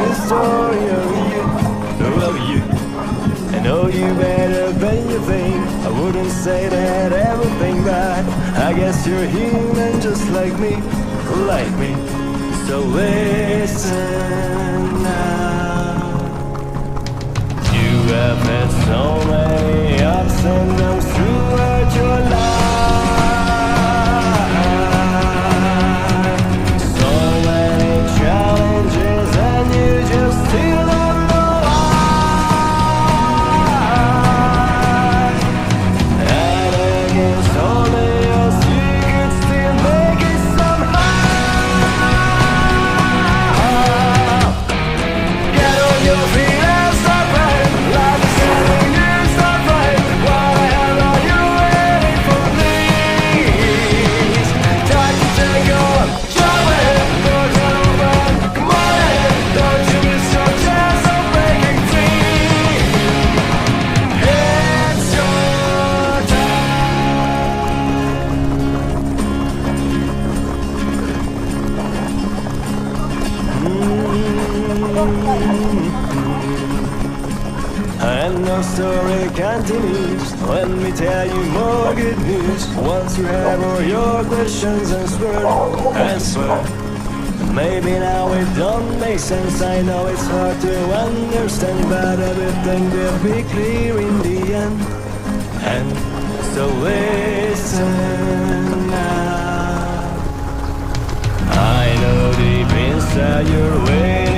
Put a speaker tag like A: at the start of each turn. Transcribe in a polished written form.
A: the story of you. I know you better than you think. I wouldn't say that everything bad. I guess you're human just like me. So listen now. You have had so many ups and downs throughout your life. So many challenges and you just still don't know why. And against all the odds you could still make it somehow. Get on your feet and start fighting. Life is telling you start fighting. Why the hell are you waiting for this? Time to take on, jump ahead, don't hold back. Come on ahead, don't you miss your chance of breaking free. It's your And the story continues. Let me tell you more good news. Once you have all your questions answered, maybe now it don't make sense. I know it's hard to understand, but everything will be clear in the end. And so listen now. I know deep inside you're waiting